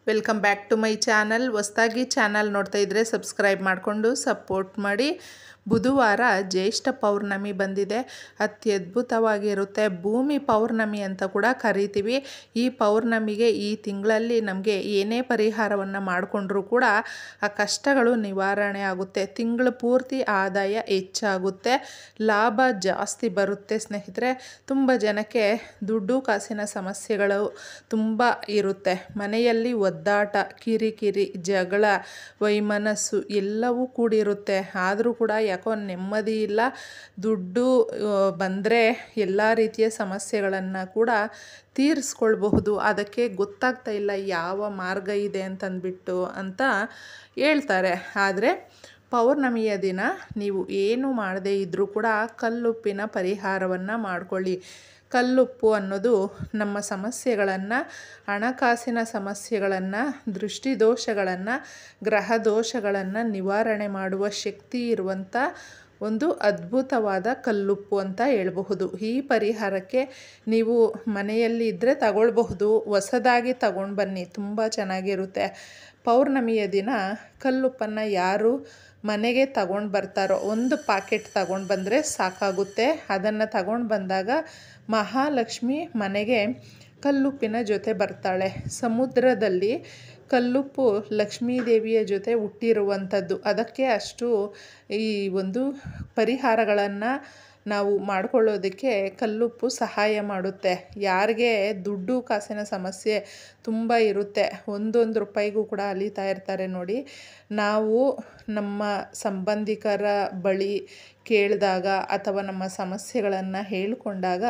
Welcome back to my channel. ಹೊಸದಾಗಿ channel ನೋಡ್ತಾ ಇದ್ದರೆ ಸಬ್ಸ್ಕ್ರೈಬ್ ಮಾಡಿಕೊಂಡು ಸಪೋರ್ಟ್ ಮಾಡಿ. ಬುಧವಾರ ಜ್ಯೇಷ್ಠ ಪೌರ್ಣಮಿ ಬಂದಿದೆ. ಅತ್ಯದ್ಭುತವಾಗಿರುತ್ತೆ. ಭೂಮಿ ಪೌರ್ಣಮಿ ಅಂತ ಕೂಡ ಕರಿತೀವಿ. ಈ ಪೌರ್ಣಮಿಗೆ ಈ ತಿಂಗಳಲ್ಲಿ ನಮಗೆ ಏನೇ ಪರಿಹಾರವನ್ನು ಮಾಡಿಕೊಂಡ್ರೂ ಕೂಡ ಆ ಕಷ್ಟಗಳು ನಿವಾರಣೆ ಆಗುತ್ತೆ. ತಿಂಗಳು ಪೂರ್ತಿ ಆದಾಯ ಹೆಚ್ಚಾಗುತ್ತೆ, ಲಾಭ ಜಾಸ್ತಿ ಬರುತ್ತೆ. ಸ್ನೇಹಿತರೆ, ತುಂಬ ಜನಕ್ಕೆ ದುಡ್ಡು ಕಾಸಿನ ಸಮಸ್ಯೆಗಳು ತುಂಬ ಇರುತ್ತೆ. ಮನೆಯಲ್ಲಿ ಒದ್ದಾಟ, ಕಿರಿಕಿರಿ, ಜಗಳ, ವೈಮನಸ್ಸು ಎಲ್ಲವೂ ಕೂಡಿರುತ್ತೆ. ಆದರೂ ಕೂಡ ಯಾಕೋ ನೆಮ್ಮದಿ ಇಲ್ಲ. ದುಡ್ಡು ಬಂದರೆ ಎಲ್ಲ ರೀತಿಯ ಸಮಸ್ಯೆಗಳನ್ನು ಕೂಡ ತೀರಿಸ್ಕೊಳ್ಬಹುದು. ಅದಕ್ಕೆ ಗೊತ್ತಾಗ್ತಾ ಇಲ್ಲ ಯಾವ ಮಾರ್ಗ ಇದೆ ಅಂತಂದ್ಬಿಟ್ಟು ಅಂತ ಹೇಳ್ತಾರೆ. ಆದರೆ ಪೌರ್ಣಮಿಯ ದಿನ ನೀವು ಏನು ಮಾಡದೇ ಇದ್ದರೂ ಕೂಡ ಕಲ್ಲುಪ್ಪಿನ ಪರಿಹಾರವನ್ನು ಮಾಡಿಕೊಳ್ಳಿ. ಕಲ್ಲುಪ್ಪು ಅನ್ನೋದು ನಮ್ಮ ಸಮಸ್ಯೆಗಳನ್ನು, ಹಣಕಾಸಿನ ಸಮಸ್ಯೆಗಳನ್ನು, ದೃಷ್ಟಿದೋಷಗಳನ್ನು, ಗ್ರಹ ದೋಷಗಳನ್ನು ನಿವಾರಣೆ ಮಾಡುವ ಶಕ್ತಿ ಇರುವಂಥ ಒಂದು ಅದ್ಭುತವಾದ ಕಲ್ಲುಪ್ಪು ಅಂತ ಹೇಳಬಹುದು. ಈ ಪರಿಹಾರಕ್ಕೆ ನೀವು ಮನೆಯಲ್ಲಿ ಇದ್ದರೆ ತಗೊಳ್ಬಹುದು, ಹೊಸದಾಗಿ ತಗೊಂಡು ಬನ್ನಿ, ತುಂಬ ಚೆನ್ನಾಗಿರುತ್ತೆ. ಪೌರ್ಣಮಿಯ ದಿನ ಕಲ್ಲುಪ್ಪನ್ನು ಯಾರು ಮನೆಗೆ ತಗೊಂಡು ಬರ್ತಾರೋ ಒಂದು ಪಾಕೆಟ್ ತಗೊಂಡು ಬಂದರೆ ಸಾಕಾಗುತ್ತೆ. ಅದನ್ನು ತಗೊಂಡು ಬಂದಾಗ ಮಹಾಲಕ್ಷ್ಮಿ ಮನೆಗೆ ಕಲ್ಲುಪ್ಪಿನ ಜೊತೆ ಬರ್ತಾಳೆ. ಸಮುದ್ರದಲ್ಲಿ ಕಲ್ಲುಪ್ಪು ಲಕ್ಷ್ಮೀದೇವಿಯ ಜೊತೆ ಹುಟ್ಟಿರುವಂಥದ್ದು. ಅದಕ್ಕೆ ಅಷ್ಟು ಈ ಒಂದು ಪರಿಹಾರಗಳನ್ನು ನಾವು ಮಾಡಿಕೊಳ್ಳೋದಕ್ಕೆ ಕಲ್ಲುಪ್ಪು ಸಹಾಯ ಮಾಡುತ್ತೆ. ಯಾರಿಗೆ ದುಡ್ಡು ಕಾಸಿನ ಸಮಸ್ಯೆ ತುಂಬ ಇರುತ್ತೆ, ಒಂದೊಂದು ರೂಪಾಯಿಗೂ ಕೂಡ ಅಲೀತಾ ಇರ್ತಾರೆ ನೋಡಿ, ನಾವು ನಮ್ಮ ಸಂಬಂಧಿಕರ ಬಳಿ ಕೇಳಿದಾಗ ಅಥವಾ ನಮ್ಮ ಸಮಸ್ಯೆಗಳನ್ನು ಹೇಳಿಕೊಂಡಾಗ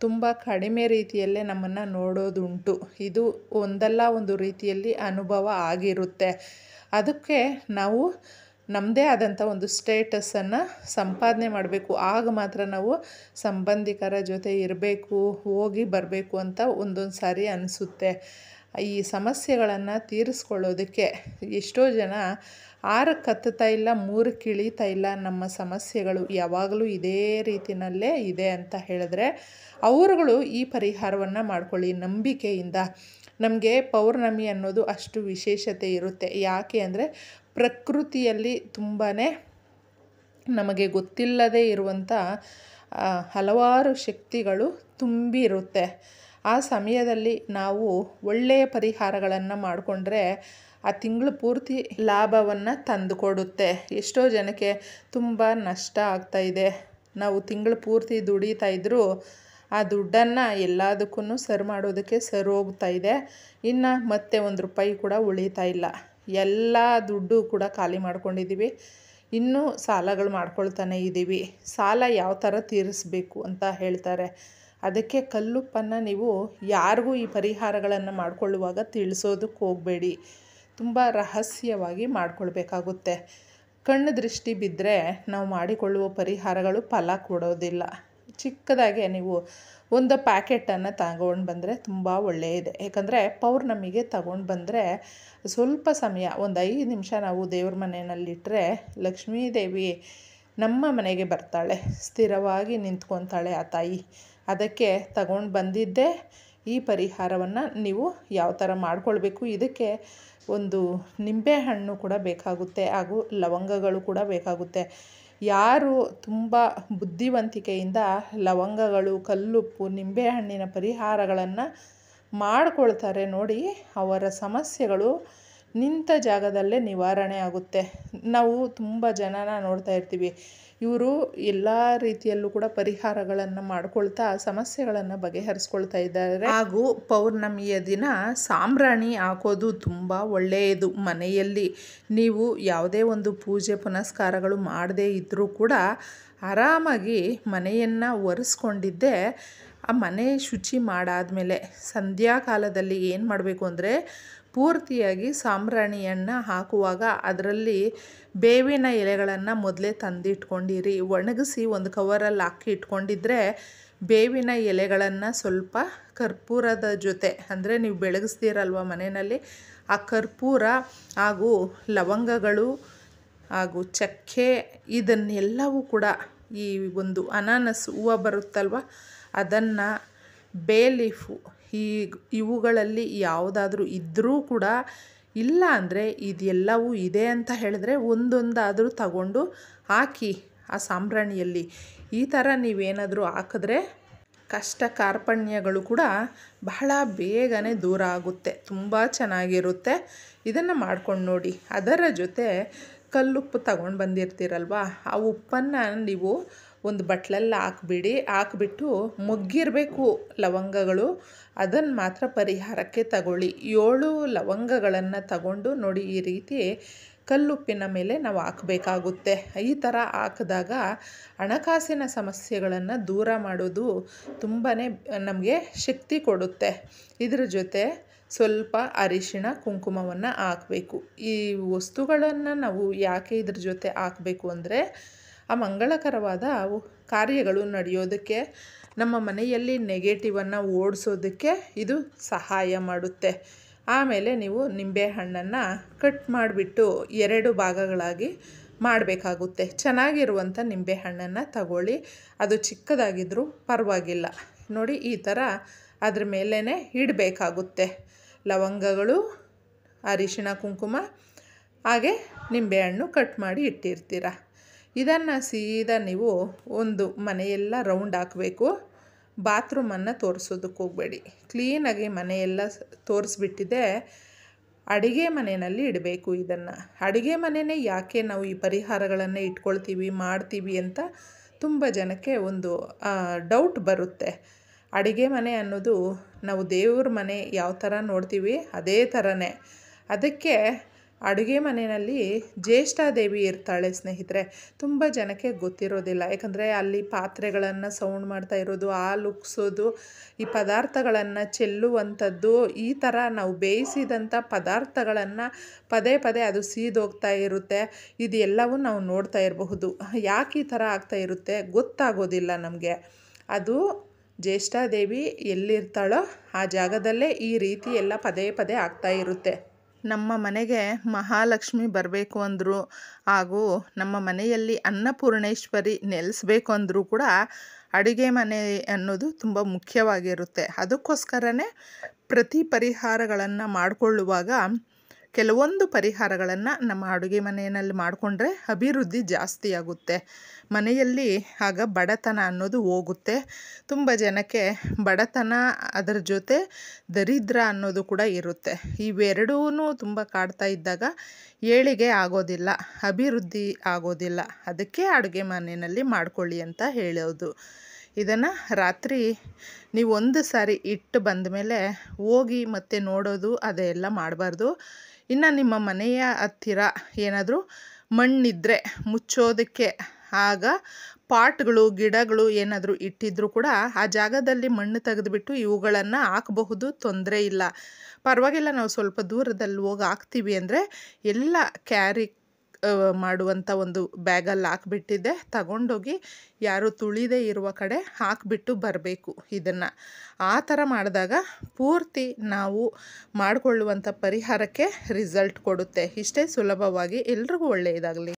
ತುಂಬ ಕಡಿಮೆ ರೀತಿಯಲ್ಲೇ ನಮ್ಮನ್ನು ನೋಡೋದುಂಟು. ಇದು ಒಂದಲ್ಲ ಒಂದು ರೀತಿಯಲ್ಲಿ ಅನುಭವ ಆಗಿರುತ್ತೆ. ಅದಕ್ಕೆ ನಾವು ನಮ್ಮದೇ ಆದಂಥ ಒಂದು ಸ್ಟೇಟಸನ್ನು ಸಂಪಾದನೆ ಮಾಡಬೇಕು. ಆಗ ಮಾತ್ರ ನಾವು ಸಂಬಂಧಿಕರ ಜೊತೆ ಇರಬೇಕು, ಹೋಗಿ ಬರಬೇಕು ಅಂತ ಒಂದೊಂದು ಸಾರಿ ಅನಿಸುತ್ತೆ. ಈ ಸಮಸ್ಯೆಗಳನ್ನು ತೀರಿಸ್ಕೊಳ್ಳೋದಕ್ಕೆ ಎಷ್ಟೋ ಜನ 6ಕ್ಕೆ ಹತ್ತುತ್ತಾ ಇಲ್ಲ, 3ಕ್ಕೆ ಇಳೀತಾ ಇಲ್ಲ. ನಮ್ಮ ಸಮಸ್ಯೆಗಳು ಯಾವಾಗಲೂ ಇದೇ ರೀತಿಯಲ್ಲೇ ಇದೆ ಅಂತ ಹೇಳಿದ್ರೆ ಅವರುಗಳು ಈ ಪರಿಹಾರವನ್ನು ಮಾಡ್ಕೊಳ್ಳಿ ನಂಬಿಕೆಯಿಂದ. ನಮಗೆ ಪೌರ್ಣಮಿ ಅನ್ನೋದು ಅಷ್ಟು ವಿಶೇಷತೆ ಇರುತ್ತೆ. ಯಾಕೆ ಅಂದರೆ ಪ್ರಕೃತಿಯಲ್ಲಿ ತುಂಬಾ ನಮಗೆ ಗೊತ್ತಿಲ್ಲದೇ ಇರುವಂಥ ಹಲವಾರು ಶಕ್ತಿಗಳು ತುಂಬಿರುತ್ತೆ. ಆ ಸಮಯದಲ್ಲಿ ನಾವು ಒಳ್ಳೆಯ ಪರಿಹಾರಗಳನ್ನು ಮಾಡಿಕೊಂಡ್ರೆ ಆ ತಿಂಗಳು ಪೂರ್ತಿ ಲಾಭವನ್ನು ತಂದುಕೊಡುತ್ತೆ. ಎಷ್ಟೋ ಜನಕ್ಕೆ ತುಂಬ ನಷ್ಟ ಆಗ್ತಾಯಿದೆ. ನಾವು ತಿಂಗಳು ಪೂರ್ತಿ ದುಡಿತಾ ಇದ್ದರೂ ಆ ದುಡ್ಡನ್ನು ಎಲ್ಲದಕ್ಕೂ ಸರಿ ಮಾಡೋದಕ್ಕೆ ಸರಿ ಹೋಗ್ತಾ ಇದೆ. ಇನ್ನು ಮತ್ತೆ 1 ರೂಪಾಯಿ ಕೂಡ ಉಳಿತಾ ಇಲ್ಲ. ಎಲ್ಲ ದುಡ್ಡು ಕೂಡ ಖಾಲಿ ಮಾಡ್ಕೊಂಡಿದ್ದೀವಿ. ಇನ್ನೂ ಸಾಲಗಳು ಮಾಡ್ಕೊಳ್ತಾನೆ ಇದ್ದೀವಿ. ಸಾಲ ಯಾವ ಥರ ತೀರಿಸ್ಬೇಕು ಅಂತ ಹೇಳ್ತಾರೆ. ಅದಕ್ಕೆ ಕಲ್ಲುಪ್ಪನ್ನು ನೀವು ಯಾರಿಗೂ ಈ ಪರಿಹಾರಗಳನ್ನು ಮಾಡಿಕೊಳ್ಳುವಾಗ ತಿಳಿಸೋದಕ್ಕೆ ಹೋಗಬೇಡಿ. ತುಂಬ ರಹಸ್ಯವಾಗಿ ಮಾಡಿಕೊಳ್ಬೇಕಾಗುತ್ತೆ. ಕಣ್ಣು ದೃಷ್ಟಿ ಬಿದ್ದರೆ ನಾವು ಮಾಡಿಕೊಳ್ಳುವ ಪರಿಹಾರಗಳು ಫಲ ಕೊಡೋದಿಲ್ಲ. ಚಿಕ್ಕದಾಗೆ ನೀವು ಒಂದು ಪ್ಯಾಕೆಟನ್ನು ತಗೊಂಡು ಬಂದರೆ ತುಂಬ ಒಳ್ಳೆಯದೆ. ಯಾಕಂದರೆ ಪೌರ್ಣಮಿಗೆ ತಗೊಂಡು ಬಂದರೆ ಸ್ವಲ್ಪ ಸಮಯ, ಒಂದು 5 ನಿಮಿಷ ನಾವು ದೇವ್ರ ಮನೆಯಲ್ಲಿಟ್ಟರೆ ಲಕ್ಷ್ಮೀದೇವಿ ನಮ್ಮ ಮನೆಗೆ ಬರ್ತಾಳೆ, ಸ್ಥಿರವಾಗಿ ನಿಂತ್ಕೊತಾಳೆ ಆ ತಾಯಿ. ಅದಕ್ಕೆ ತಗೊಂಡು ಬಂದಿದ್ದೇ ಈ ಪರಿಹಾರವನ್ನು ನೀವು ಯಾವ ಥರ ಮಾಡ್ಕೊಳ್ಬೇಕು. ಇದಕ್ಕೆ ಒಂದು ನಿಂಬೆಹಣ್ಣು ಕೂಡ ಬೇಕಾಗುತ್ತೆ, ಹಾಗೂ ಲವಂಗಗಳು ಕೂಡ ಬೇಕಾಗುತ್ತೆ. ಯಾರು ತುಂಬ ಬುದ್ಧಿವಂತಿಕೆಯಿಂದ ಲವಂಗಗಳು, ಕಲ್ಲುಪ್ಪು, ನಿಂಬೆಹಣ್ಣಿನ ಪರಿಹಾರಗಳನ್ನು ಮಾಡ್ಕೊಳ್ತಾರೆ ನೋಡಿ, ಅವರ ಸಮಸ್ಯೆಗಳು ನಿಂತ ಜಾಗದಲ್ಲೇ ನಿವಾರಣೆ ಆಗುತ್ತೆ. ನಾವು ತುಂಬ ಜನನ ನೋಡ್ತಾ ಇರ್ತೀವಿ, ಇವರು ಎಲ್ಲ ರೀತಿಯಲ್ಲೂ ಕೂಡ ಪರಿಹಾರಗಳನ್ನು ಮಾಡ್ಕೊಳ್ತಾ ಸಮಸ್ಯೆಗಳನ್ನು ಬಗೆಹರಿಸ್ಕೊಳ್ತಾ ಇದ್ದಾರೆ. ಹಾಗೂ ಪೌರ್ಣಮಿಯ ದಿನ ಸಾಂಬ್ರಾಣಿ ಹಾಕೋದು ತುಂಬ ಒಳ್ಳೆಯದು. ಮನೆಯಲ್ಲಿ ನೀವು ಯಾವುದೇ ಒಂದು ಪೂಜೆ ಪುನಸ್ಕಾರಗಳು ಮಾಡದೇ ಇದ್ದರೂ ಕೂಡ ಆರಾಮಾಗಿ ಮನೆಯನ್ನು ಒರೆಸ್ಕೊಂಡಿದ್ದೆ ಆ ಮನೆ ಶುಚಿ ಮಾಡಾದಮೇಲೆ ಸಂಧ್ಯಾಕಾಲದಲ್ಲಿ ಏನು ಮಾಡಬೇಕು ಅಂದರೆ ಪೂರ್ತಿಯಾಗಿ ಸಾಂಬ್ರಾಣಿಯನ್ನು ಹಾಕುವಾಗ ಅದರಲ್ಲಿ ಬೇವಿನ ಎಲೆಗಳನ್ನು ಮೊದಲೇ ತಂದಿಟ್ಕೊಂಡಿರಿ. ಒಣಗಿಸಿ ಒಂದು ಕವರಲ್ಲಿ ಹಾಕಿ ಇಟ್ಕೊಂಡಿದ್ರೆ ಬೇವಿನ ಎಲೆಗಳನ್ನು ಸ್ವಲ್ಪ ಕರ್ಪೂರದ ಜೊತೆ, ಅಂದರೆ ನೀವು ಬೆಳಗಿಸ್ತೀರಲ್ವ ಮನೆಯಲ್ಲಿ, ಆ ಕರ್ಪೂರ ಹಾಗೂ ಲವಂಗಗಳು ಹಾಗೂ ಚಕ್ಕೆ ಇದನ್ನೆಲ್ಲವೂ ಕೂಡ ಈ ಒಂದು ಅನಾನಸ್ ಹೂವು ಬರುತ್ತಲ್ವ ಅದನ್ನು, ಬೇ ಲೀಫು ಇವುಗಳಲ್ಲಿ ಯಾವುದಾದ್ರೂ ಇದ್ದರೂ ಕೂಡ, ಇಲ್ಲ ಅಂದರೆ ಇದೆಲ್ಲವೂ ಇದೆ ಅಂತ ಹೇಳಿದ್ರೆ ಒಂದೊಂದಾದರೂ ತಗೊಂಡು ಹಾಕಿ ಆ ಸಾಂಬ್ರಾಣಿಯಲ್ಲಿ. ಈ ಥರ ನೀವೇನಾದರೂ ಹಾಕಿದ್ರೆ ಕಷ್ಟ ಕಾರ್ಪಣ್ಯಗಳು ಕೂಡ ಬಹಳ ಬೇಗನೆ ದೂರ ಆಗುತ್ತೆ, ತುಂಬ ಚೆನ್ನಾಗಿರುತ್ತೆ. ಇದನ್ನು ಮಾಡ್ಕೊಂಡು ನೋಡಿ. ಅದರ ಜೊತೆ ಕಲ್ಲುಪ್ಪು ತಗೊಂಡು ಬಂದಿರ್ತೀರಲ್ವ, ಆ ಉಪ್ಪನ್ನು ನೀವು ಒಂದು ಬಟ್ಲಲ್ಲಿ ಹಾಕ್ಬಿಟ್ಟು ಮೊಗ್ಗಿರಬೇಕು ಲವಂಗಗಳು, ಅದನ್ನು ಮಾತ್ರ ಪರಿಹಾರಕ್ಕೆ ತಗೊಳ್ಳಿ. 7 ಲವಂಗಗಳನ್ನು ತಗೊಂಡು ನೋಡಿ, ಈ ರೀತಿ ಕಲ್ಲುಪ್ಪಿನ ಮೇಲೆ ನಾವು ಹಾಕಬೇಕಾಗುತ್ತೆ. ಈ ಥರ ಹಾಕಿದಾಗ ಹಣಕಾಸಿನ ಸಮಸ್ಯೆಗಳನ್ನು ದೂರ ಮಾಡೋದು ತುಂಬಾ ನಮಗೆ ಶಕ್ತಿ ಕೊಡುತ್ತೆ. ಇದ್ರ ಜೊತೆ ಸ್ವಲ್ಪ ಅರಿಶಿಣ ಕುಂಕುಮವನ್ನು ಹಾಕಬೇಕು. ಈ ವಸ್ತುಗಳನ್ನು ನಾವು ಯಾಕೆ ಇದ್ರ ಜೊತೆ ಹಾಕಬೇಕು ಅಂದರೆ, ಆ ಮಂಗಳಕರವಾದ ಕಾರ್ಯಗಳು ನಡೆಯೋದಕ್ಕೆ, ನಮ್ಮ ಮನೆಯಲ್ಲಿ ನೆಗೆಟಿವನ್ನು ಓಡಿಸೋದಕ್ಕೆ ಇದು ಸಹಾಯ ಮಾಡುತ್ತೆ. ಆಮೇಲೆ ನೀವು ನಿಂಬೆಹಣ್ಣನ್ನು ಕಟ್ ಮಾಡಿಬಿಟ್ಟು 2 ಭಾಗಗಳಾಗಿ ಮಾಡಬೇಕಾಗುತ್ತೆ. ಚೆನ್ನಾಗಿರುವಂಥ ನಿಂಬೆಹಣ್ಣನ್ನು ತಗೊಳ್ಳಿ, ಅದು ಚಿಕ್ಕದಾಗಿದ್ದರೂ ಪರವಾಗಿಲ್ಲ. ನೋಡಿ, ಈ ಥರ ಅದ್ರ ಮೇಲೇ ಇಡಬೇಕಾಗುತ್ತೆ. ಲವಂಗಗಳು, ಅರಿಶಿಣ ಕುಂಕುಮ, ಹಾಗೆ ನಿಂಬೆಹಣ್ಣು ಕಟ್ ಮಾಡಿ ಇಟ್ಟಿರ್ತೀರ. ಇದನ್ನು ಸೀದಾ ನೀವು ಒಂದು ಮನೆಯೆಲ್ಲ ರೌಂಡ್ ಹಾಕಬೇಕು. ಬಾತ್ರೂಮನ್ನು ತೋರಿಸೋದಕ್ಕೆ ಹೋಗಬೇಡಿ. ಕ್ಲೀನಾಗಿ ಮನೆಯೆಲ್ಲ ತೋರಿಸ್ಬಿಟ್ಟಿದೆ ಅಡುಗೆ ಮನೆಯಲ್ಲಿ ಇಡಬೇಕು. ಇದನ್ನು ಅಡುಗೆ ಮನೆಯೇ ಯಾಕೆ ನಾವು ಈ ಪರಿಹಾರಗಳನ್ನು ಮಾಡ್ತೀವಿ ಅಂತ ತುಂಬ ಜನಕ್ಕೆ ಒಂದು ಡೌಟ್ ಬರುತ್ತೆ. ಅಡುಗೆ ಮನೆ ಅನ್ನೋದು ನಾವು ದೇವ್ರ ಮನೆ ಯಾವ ಥರ ನೋಡ್ತೀವಿ ಅದೇ ಥರನೇ. ಅದಕ್ಕೆ ಅಡುಗೆ ಮನೆಯಲ್ಲಿ ಜ್ಯೇಷ್ಠಾದೇವಿ ಇರ್ತಾಳೆ ಸ್ನೇಹಿತರೆ. ತುಂಬ ಜನಕ್ಕೆ ಗೊತ್ತಿರೋದಿಲ್ಲ, ಯಾಕಂದರೆ ಅಲ್ಲಿ ಪಾತ್ರೆಗಳನ್ನು ಸೌಂಡ್ ಮಾಡ್ತಾ ಇರೋದು, ಹಾಲು ಉಕ್ಸೋದು, ಈ ಪದಾರ್ಥಗಳನ್ನು ಚೆಲ್ಲುವಂಥದ್ದು, ಈ ಥರ ನಾವು ಬೇಯಿಸಿದಂಥ ಪದಾರ್ಥಗಳನ್ನು ಪದೇ ಅದು ಸೀದೋಗ್ತಾ ಇರುತ್ತೆ. ಇದೆಲ್ಲವೂ ನಾವು ನೋಡ್ತಾ ಇರಬಹುದು. ಯಾಕೆ ಈ ಥರ ಆಗ್ತಾ ಇರುತ್ತೆ ಗೊತ್ತಾಗೋದಿಲ್ಲ ನಮಗೆ. ಅದು ಜ್ಯೇಷ್ಠಾದೇವಿ ಎಲ್ಲಿರ್ತಾಳೋ ಆ ಜಾಗದಲ್ಲೇ ಈ ರೀತಿ ಎಲ್ಲ ಪದೇ ಆಗ್ತಾ ಇರುತ್ತೆ. ನಮ್ಮ ಮನೆಗೆ ಮಹಾಲಕ್ಷ್ಮಿ ಬರಬೇಕು ಅಂದರು, ಹಾಗೂ ನಮ್ಮ ಮನೆಯಲ್ಲಿ ಅನ್ನಪೂರ್ಣೇಶ್ವರಿ ನೆಲೆಸಬೇಕು ಅಂದರೂ ಕೂಡ ಅಡುಗೆ ಮನೆ ಅನ್ನೋದು ತುಂಬ ಮುಖ್ಯವಾಗಿರುತ್ತೆ. ಅದಕ್ಕೋಸ್ಕರನೇ ಪ್ರತಿ ಪರಿಹಾರಗಳನ್ನು ಮಾಡಿಕೊಳ್ಳುವಾಗ ಕೆಲವೊಂದು ಪರಿಹಾರಗಳನ್ನು ನಮ್ಮ ಅಡುಗೆ ಮನೆಯಲ್ಲಿ ಮಾಡಿಕೊಂಡ್ರೆ ಅಭಿವೃದ್ಧಿ ಜಾಸ್ತಿ ಆಗುತ್ತೆ. ಮನೆಯಲ್ಲಿ ಆಗ ಬಡತನ ಅನ್ನೋದು ಹೋಗುತ್ತೆ. ತುಂಬ ಜನಕ್ಕೆ ಬಡತನ, ಅದರ ಜೊತೆ ದರಿದ್ರ ಅನ್ನೋದು ಕೂಡ ಇರುತ್ತೆ. ಇವೆರಡೂ ತುಂಬ ಕಾಡ್ತಾ ಇದ್ದಾಗ ಏಳಿಗೆ ಆಗೋದಿಲ್ಲ, ಅಭಿವೃದ್ಧಿ ಆಗೋದಿಲ್ಲ. ಅದಕ್ಕೆ ಅಡುಗೆ ಮನೆಯಲ್ಲಿ ಮಾಡ್ಕೊಳ್ಳಿ ಅಂತ ಹೇಳೋದು. ಇದನ್ನು ರಾತ್ರಿ ನೀವು ಒಂದು ಸಾರಿ ಇಟ್ಟು ಬಂದ ಮೇಲೆ ಹೋಗಿ ಮತ್ತೆ ನೋಡೋದು ಅದೆಲ್ಲ ಮಾಡಬಾರ್ದು. ಇನ್ನು ನಿಮ್ಮ ಮನೆಯ ಹತ್ತಿರ ಏನಾದರೂ ಮಣ್ಣಿದ್ದರೆ ಮುಚ್ಚೋದಕ್ಕೆ, ಆಗ ಪಾಟ್ಗಳು ಗಿಡಗಳು ಏನಾದರೂ ಇಟ್ಟಿದ್ರೂ ಕೂಡ ಆ ಜಾಗದಲ್ಲಿ ಮಣ್ಣು ತೆಗೆದುಬಿಟ್ಟು ಇವುಗಳನ್ನು ಹಾಕಬಹುದು, ತೊಂದರೆ ಇಲ್ಲ, ಪರವಾಗಿಲ್ಲ. ನಾವು ಸ್ವಲ್ಪ ದೂರದಲ್ಲಿ ಹೋಗಿ ಹಾಕ್ತೀವಿ ಅಂದರೆ ಎಲ್ಲ ಕ್ಯಾರಿ ಮಾಡುವಂಥ ಒಂದು ಬ್ಯಾಗಲ್ಲಿ ಹಾಕ್ಬಿಟ್ಟಿದ್ದೆ ತಗೊಂಡೋಗಿ ಯಾರು ತುಳಿದೇ ಇರುವ ಕಡೆ ಹಾಕಿಬಿಟ್ಟು ಬರಬೇಕು. ಇದನ್ನು ಆ ಥರ ಮಾಡಿದಾಗ ಪೂರ್ತಿ ನಾವು ಮಾಡಿಕೊಳ್ಳುವಂಥ ಪರಿಹಾರಕ್ಕೆ ರಿಸಲ್ಟ್ ಕೊಡುತ್ತೆ. ಇಷ್ಟೇ ಸುಲಭವಾಗಿ. ಎಲ್ರಿಗೂ ಒಳ್ಳೆಯದಾಗಲಿ.